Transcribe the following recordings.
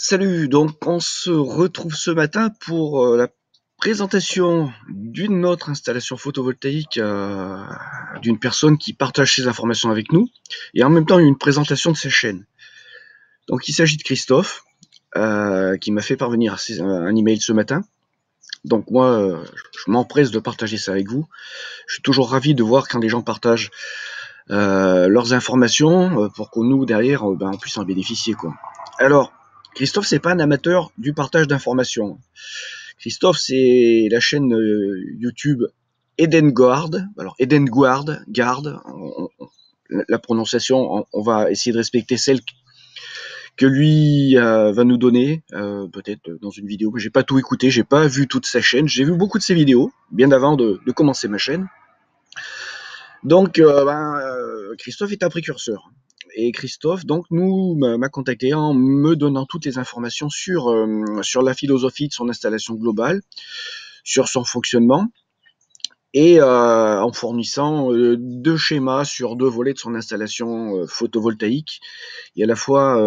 Salut, donc on se retrouve ce matin pour la présentation d'une autre installation photovoltaïque d'une personne qui partage ses informations avec nous et en même temps une présentation de sa chaîne. Donc il s'agit de Christophe qui m'a fait parvenir un email ce matin. Donc moi je m'empresse de partager ça avec vous. Je suis toujours ravi de voir quand les gens partagent leurs informations pour que nous derrière on puisse en bénéficier quoi. Alors Christophe, c'est pas un amateur du partage d'informations. Christophe, c'est la chaîne YouTube Edengard. Alors Edengard, garde, la prononciation, on va essayer de respecter celle que lui va nous donner, peut-être dans une vidéo. J'ai pas tout écouté, j'ai pas vu toute sa chaîne. J'ai vu beaucoup de ses vidéos, bien avant de commencer ma chaîne. Donc, Christophe est un précurseur. Et Christophe, donc, m'a contacté en me donnant toutes les informations sur la philosophie de son installation globale, sur son fonctionnement, et en fournissant deux schémas sur deux volets de son installation photovoltaïque, et à la fois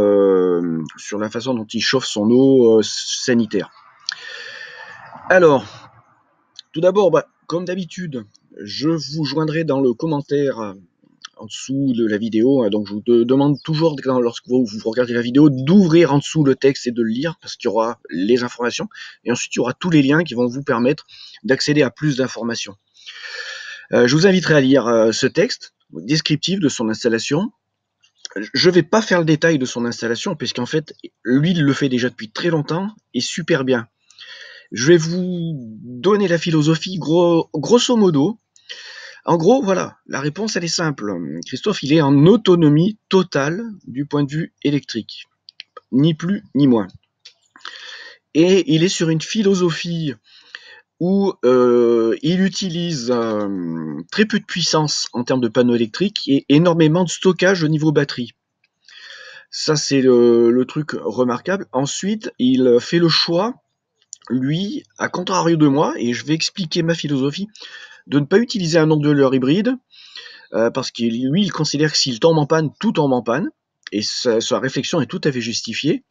sur la façon dont il chauffe son eau sanitaire. Alors, tout d'abord, comme d'habitude, je vous joindrai dans le commentaire en dessous de la vidéo. Donc je vous demande toujours, lorsque vous regardez la vidéo, d'ouvrir en dessous le texte et de le lire, parce qu'il y aura les informations, et ensuite il y aura tous les liens qui vont vous permettre d'accéder à plus d'informations. Je vous inviterai à lire ce texte descriptif de son installation. Je ne vais pas faire le détail de son installation, puisqu'en fait, lui, il le fait déjà depuis très longtemps, et super bien. Je vais vous donner la philosophie grosso modo. En gros, voilà, la réponse, elle est simple. Christophe, il est en autonomie totale du point de vue électrique. Ni plus, ni moins. Et il est sur une philosophie où il utilise très peu de puissance en termes de panneaux électriques et énormément de stockage au niveau batterie. Ça, c'est le truc remarquable. Ensuite, il fait le choix, lui, à contrario de moi, et je vais expliquer ma philosophie, de ne pas utiliser un onduleur hybride, parce que lui, il considère que s'il tombe en panne, tout tombe en panne, et sa réflexion est tout à fait justifiée.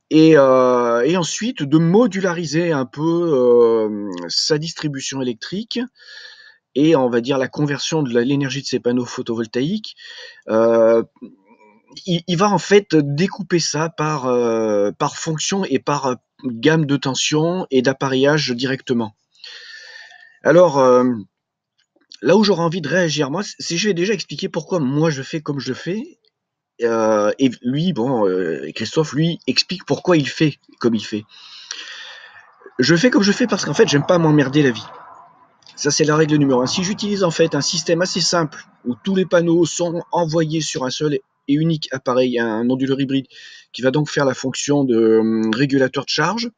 Et ensuite, de modulariser un peu sa distribution électrique, et on va dire la conversion de l'énergie de ses panneaux photovoltaïques. Il va en fait découper ça par fonction et par gamme de tension et d'appareillage directement. Alors, là où j'aurais envie de réagir, moi, c'est je vais déjà expliquer pourquoi moi je fais comme je fais. Et lui, Christophe, lui, explique pourquoi il fait comme il fait. Je fais comme je fais parce qu'en fait, j'aime pas m'emmerder la vie. Ça, c'est la règle numéro 1. Si j'utilise en fait un système assez simple où tous les panneaux sont envoyés sur un seul et unique appareil, un onduleur hybride, qui va donc faire la fonction de régulateur de charge,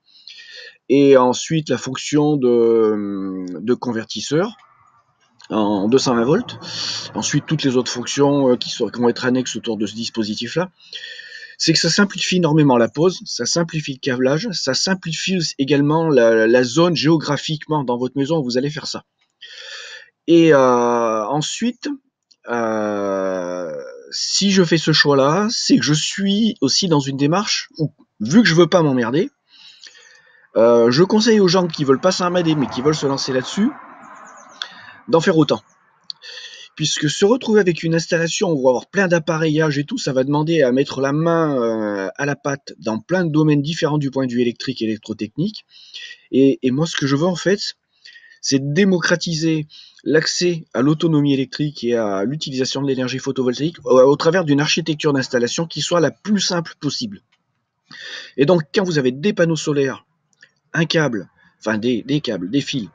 et ensuite la fonction de convertisseur en 220 volts, ensuite toutes les autres fonctions qui vont être annexes autour de ce dispositif-là, c'est que ça simplifie énormément la pose, ça simplifie le câblage, ça simplifie également la zone géographiquement dans votre maison où vous allez faire ça. Et ensuite, si je fais ce choix-là, c'est que je suis aussi dans une démarche où, vu que je veux pas m'emmerder, je conseille aux gens qui veulent pas s'emmerder mais qui veulent se lancer là-dessus, d'en faire autant. Puisque se retrouver avec une installation où on va avoir plein d'appareillages et tout, ça va demander à mettre la main à la pâte dans plein de domaines différents du point de vue électrique et électrotechnique. Et moi, ce que je veux en fait, c'est démocratiser l'accès à l'autonomie électrique et à l'utilisation de l'énergie photovoltaïque au travers d'une architecture d'installation qui soit la plus simple possible. Et donc, quand vous avez des panneaux solaires, un câble, enfin des câbles, des fils,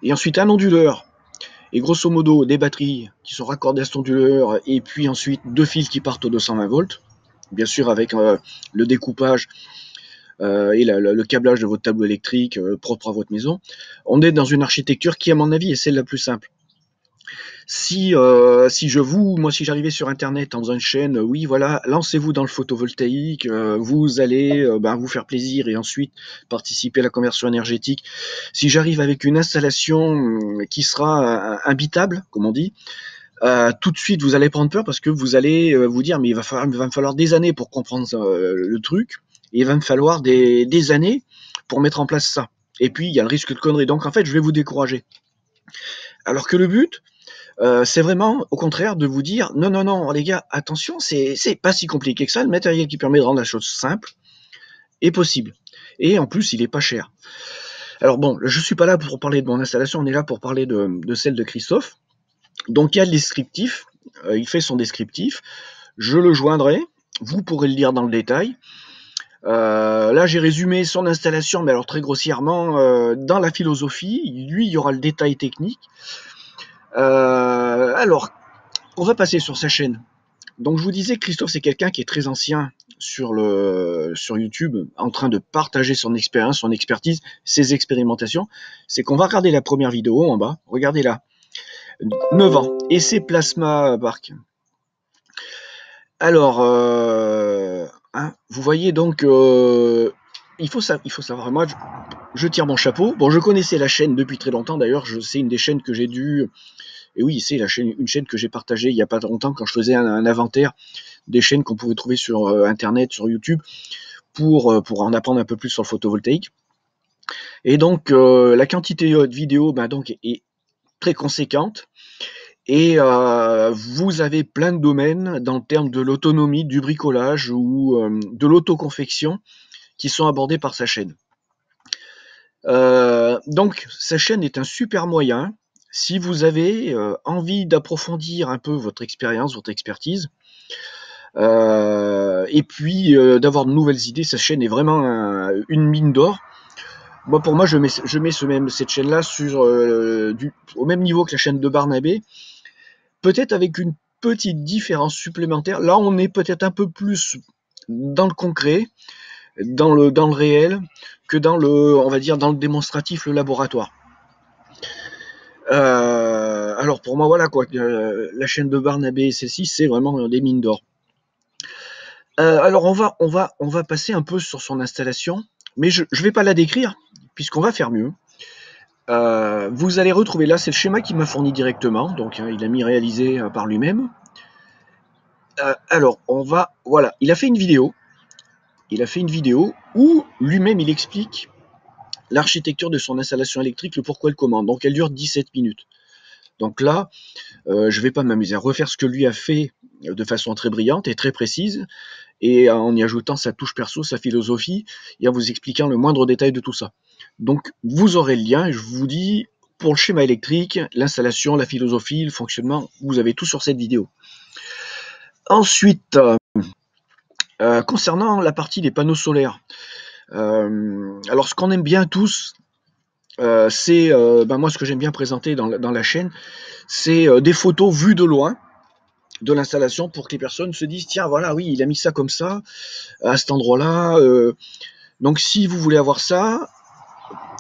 et ensuite un onduleur, et grosso modo des batteries qui sont raccordées à cet onduleur, et puis ensuite deux fils qui partent aux 220 volts, bien sûr avec le découpage et le câblage de votre tableau électrique propre à votre maison, on est dans une architecture qui, à mon avis, est celle la plus simple. Si j'arrivais sur internet en faisant une chaîne, oui voilà, lancez-vous dans le photovoltaïque, vous allez vous faire plaisir et ensuite participer à la conversion énergétique. Si j'arrive avec une installation qui sera imbitable, comme on dit, tout de suite vous allez prendre peur parce que vous allez vous dire mais il va me falloir des années pour comprendre le truc. Et il va me falloir des années pour mettre en place ça. Et puis, il y a le risque de conneries. Donc, en fait, je vais vous décourager. Alors que le but, c'est vraiment, au contraire, de vous dire, non, non, non, les gars, attention, c'est pas si compliqué que ça. Le matériel qui permet de rendre la chose simple est possible. Et en plus, il est pas cher. Alors bon, je suis pas là pour parler de mon installation, on est là pour parler de celle de Christophe. Donc il y a le descriptif, il fait son descriptif, je le joindrai, vous pourrez le lire dans le détail. Là j'ai résumé son installation, mais alors très grossièrement, dans la philosophie, lui il y aura le détail technique. Alors, on va passer sur sa chaîne. Donc je vous disais, Christophe c'est quelqu'un qui est très ancien sur YouTube, en train de partager son expérience, son expertise, ses expérimentations. C'est qu'on va regarder la première vidéo en bas, regardez là, 9 ans, essai Plasma Park. Alors, vous voyez donc, il faut savoir, moi je tire mon chapeau. Bon, je connaissais la chaîne depuis très longtemps, d'ailleurs, c'est une des chaînes que j'ai dû... Et oui, c'est une chaîne que j'ai partagée il n'y a pas longtemps quand je faisais un inventaire des chaînes qu'on pouvait trouver sur Internet, sur YouTube, pour en apprendre un peu plus sur le photovoltaïque. Et donc, la quantité de vidéos donc, est très conséquente. Et vous avez plein de domaines dans le terme de l'autonomie, du bricolage ou de l'autoconfection qui sont abordés par sa chaîne. Donc, sa chaîne est un super moyen si vous avez envie d'approfondir un peu votre expérience, votre expertise, et puis d'avoir de nouvelles idées. Sa chaîne est vraiment une mine d'or. Moi, pour moi, je mets cette chaîne-là au même niveau que la chaîne de Barnabé, peut-être avec une petite différence supplémentaire. Là, on est peut-être un peu plus dans le concret, dans le réel, que on va dire, dans le démonstratif, le laboratoire. Alors pour moi, voilà quoi, la chaîne de Barnabé et celle-ci, c'est vraiment des mines d'or. Alors on va passer un peu sur son installation, mais je vais pas la décrire, puisqu'on va faire mieux. Vous allez retrouver là, c'est le schéma qu'il m'a fourni directement, donc il a mis réalisé par lui-même. Alors voilà, il a fait une vidéo où lui-même il explique l'architecture de son installation électrique, le pourquoi, le comment. Donc elle dure 17 minutes. Donc là, je vais pas m'amuser à refaire ce que lui a fait de façon très brillante et très précise, et en y ajoutant sa touche perso, sa philosophie, et en vous expliquant le moindre détail de tout ça. Donc vous aurez le lien, et je vous dis, pour le schéma électrique, l'installation, la philosophie, le fonctionnement, vous avez tout sur cette vidéo. Ensuite, concernant la partie des panneaux solaires, alors ce qu'on aime bien tous, c'est, moi ce que j'aime bien présenter dans la chaîne, c'est des photos vues de loin de l'installation pour que les personnes se disent, tiens voilà, oui, il a mis ça comme ça, à cet endroit-là. Donc si vous voulez avoir ça,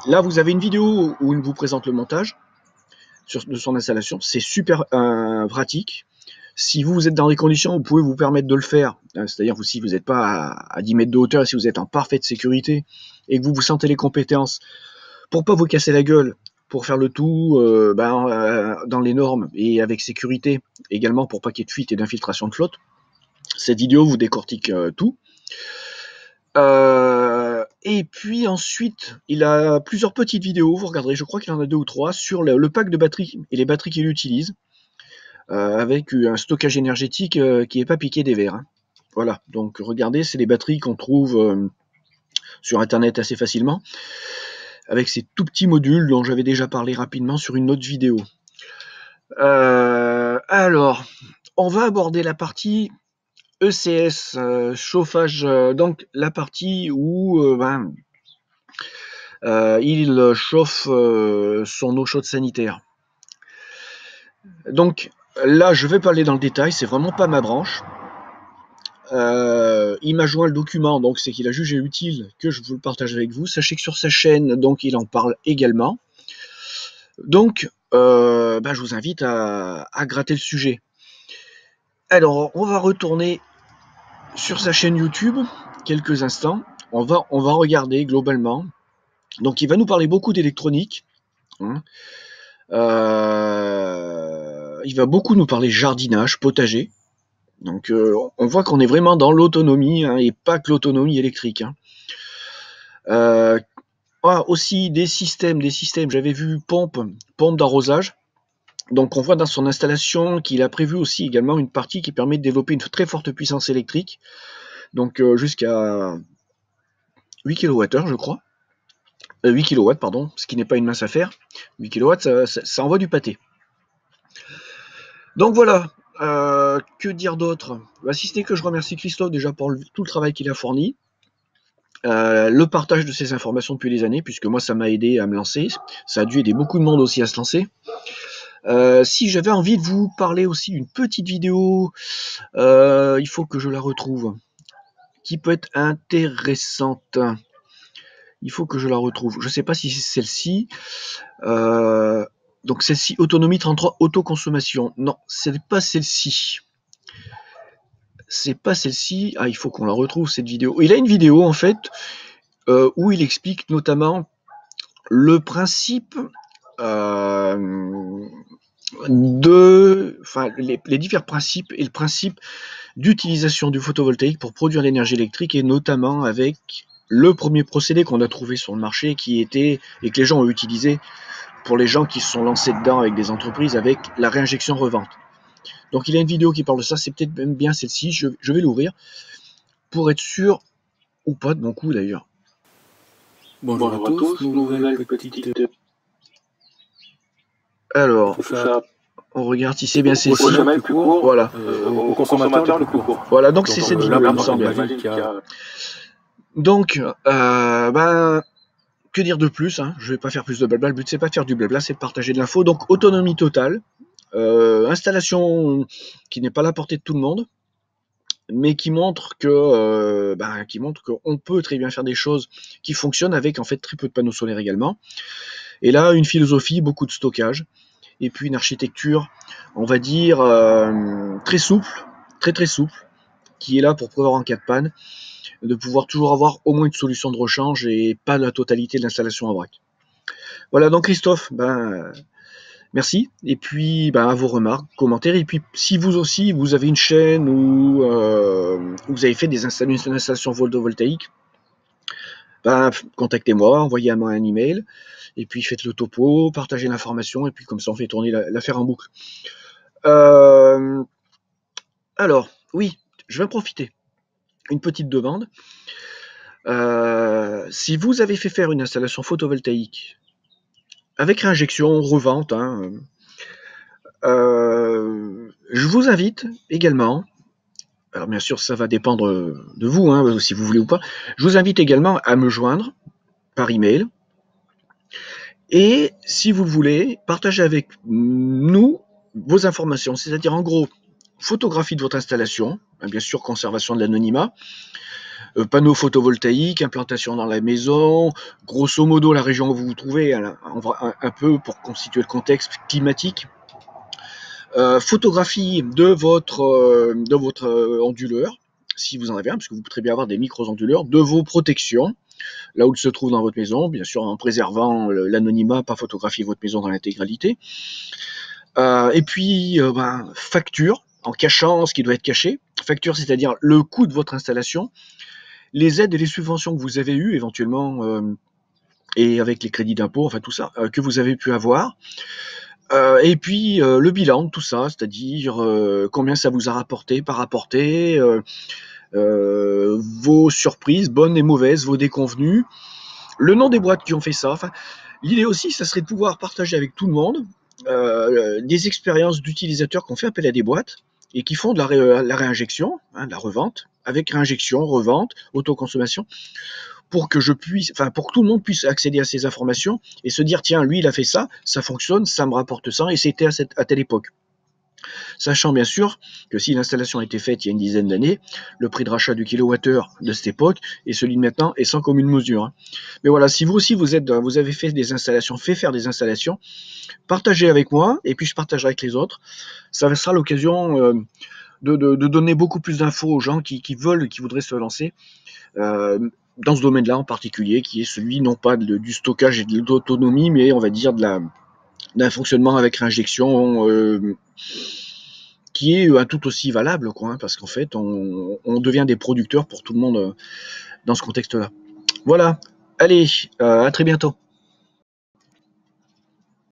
là vous avez une vidéo où il vous présente le montage de son installation, c'est super pratique. Si vous êtes dans des conditions où vous pouvez vous permettre de le faire, c'est-à-dire si vous n'êtes pas à 10 mètres de hauteur, et si vous êtes en parfaite sécurité, et que vous sentez les compétences, pour pas vous casser la gueule, pour faire le tout dans les normes et avec sécurité, également pour pas qu'il y ait de fuite et d'infiltration de flotte, cette vidéo vous décortique tout. Et puis ensuite, il a plusieurs petites vidéos, vous regarderez, je crois qu'il en a 2 ou 3, sur le pack de batteries et les batteries qu'il utilise, avec un stockage énergétique qui n'est pas piqué des verres. Hein. Voilà, donc regardez, c'est des batteries qu'on trouve sur internet assez facilement, avec ces tout petits modules dont j'avais déjà parlé rapidement sur une autre vidéo. Alors, on va aborder la partie ECS, chauffage, donc la partie où il chauffe son eau chaude sanitaire. Donc là, je vais pas aller dans le détail, c'est vraiment pas ma branche. Il m'a joint le document, donc c'est qu'il a jugé utile que je vous le partage avec vous. Sachez que sur sa chaîne, donc il en parle également. Donc, je vous invite à gratter le sujet. Alors, on va retourner sur sa chaîne YouTube quelques instants. On va regarder globalement. Donc, il va nous parler beaucoup d'électronique. Hein. Il va beaucoup nous parler jardinage, potager. Donc on voit qu'on est vraiment dans l'autonomie, hein, et pas que l'autonomie électrique, hein. Aussi des systèmes, j'avais vu pompe d'arrosage. Donc on voit dans son installation qu'il a prévu aussi également une partie qui permet de développer une très forte puissance électrique, donc jusqu'à 8 kWh je crois. 8 kW pardon, ce qui n'est pas une mince affaire. 8 kW ça envoie du pâté. Donc voilà, que dire d'autre? Si ce n'est que je remercie Christophe déjà pour tout le travail qu'il a fourni, le partage de ces informations depuis les années, puisque moi ça m'a aidé à me lancer, ça a dû aider beaucoup de monde aussi à se lancer. Si j'avais envie de vous parler aussi d'une petite vidéo, il faut que je la retrouve, qui peut être intéressante. Il faut que je la retrouve. Je ne sais pas si c'est celle-ci. Donc celle-ci, autonomie 33, autoconsommation. Non, ce n'est pas celle-ci. C'est pas celle-ci. Il faut qu'on la retrouve cette vidéo. Il a une vidéo en fait où il explique notamment le principe les divers principes et le principe d'utilisation du photovoltaïque pour produire l'énergie électrique, et notamment avec le premier procédé qu'on a trouvé sur le marché et que les gens ont utilisé pour les gens qui se sont lancés dedans avec des entreprises, avec la réinjection revente. Donc il y a une vidéo qui parle de ça, c'est peut-être même bien celle-ci, je vais l'ouvrir pour être sûr ou pas de mon coup d'ailleurs. Bonjour à tous, nouvelle petite... Alors, on regarde si c'est bien celle-ci. Voilà. Au consommateur le plus court. Voilà, donc c'est cette vidéo, il me semble. Donc, que dire de plus, hein, je vais pas faire plus de blabla, le but c'est pas de faire du blabla, c'est de partager de l'info. Donc autonomie totale, installation qui n'est pas à la portée de tout le monde, mais qui montre qu'on peut très bien faire des choses qui fonctionnent avec en fait très peu de panneaux solaires également. Et là, une philosophie, beaucoup de stockage, et puis une architecture, on va dire, très souple, très souple, qui est là pour pouvoir en cas de panne, de pouvoir toujours avoir au moins une solution de rechange et pas la totalité de l'installation en vrac. Voilà, donc Christophe, merci, et puis à vos remarques, commentaires, et puis si vous aussi vous avez une chaîne où vous avez fait une installation photovoltaïque, contactez-moi, envoyez-moi un email, et puis faites le topo, partagez l'information, et puis comme ça on fait tourner l'affaire en boucle. Alors, oui, je vais en profiter. Une petite demande. Si vous avez fait faire une installation photovoltaïque avec réinjection, revente, je vous invite également, alors bien sûr ça va dépendre de vous, si vous voulez ou pas, je vous invite également à me joindre par email, et si vous le voulez, partagez avec nous vos informations, c'est-à-dire en gros, photographie de votre installation, bien sûr conservation de l'anonymat, panneaux photovoltaïques, implantation dans la maison, grosso modo la région où vous vous trouvez, un peu pour constituer le contexte climatique, photographie de votre onduleur, si vous en avez un, parce que vous pouvez très bien avoir des micro-onduleurs, de vos protections, là où il se trouve dans votre maison, bien sûr en préservant l'anonymat, pas photographier votre maison dans l'intégralité. Et puis facture, en cachant ce qui doit être caché. Facture, c'est-à-dire le coût de votre installation, les aides et les subventions que vous avez eues éventuellement, et avec les crédits d'impôt, enfin tout ça, que vous avez pu avoir. Et puis le bilan de tout ça, c'est-à-dire combien ça vous a rapporté, pas rapporté, vos surprises, bonnes et mauvaises, vos déconvenues, le nom des boîtes qui ont fait ça. Enfin, l'idée aussi, ça serait de pouvoir partager avec tout le monde des expériences d'utilisateurs qui ont fait appel à des boîtes et qui font de la réinjection, de la revente, avec réinjection, revente, autoconsommation, pour que pour que tout le monde puisse accéder à ces informations et se dire tiens, lui il a fait ça, ça fonctionne, ça me rapporte ça, et c'était à telle époque. Sachant bien sûr que si l'installation a été faite il y a une dizaine d'années, le prix de rachat du kilowattheure de cette époque et celui de maintenant est sans commune mesure. Mais voilà, si vous aussi vous avez fait faire des installations, partagez avec moi et puis je partagerai avec les autres. Ça sera l'occasion de donner beaucoup plus d'infos aux gens qui voudraient se lancer dans ce domaine-là en particulier, qui est celui non pas du stockage et de l'autonomie, mais on va dire d'un fonctionnement avec réinjection qui est tout aussi valable, quoi, hein, parce qu'en fait, on devient des producteurs pour tout le monde dans ce contexte-là. Voilà, allez, à très bientôt.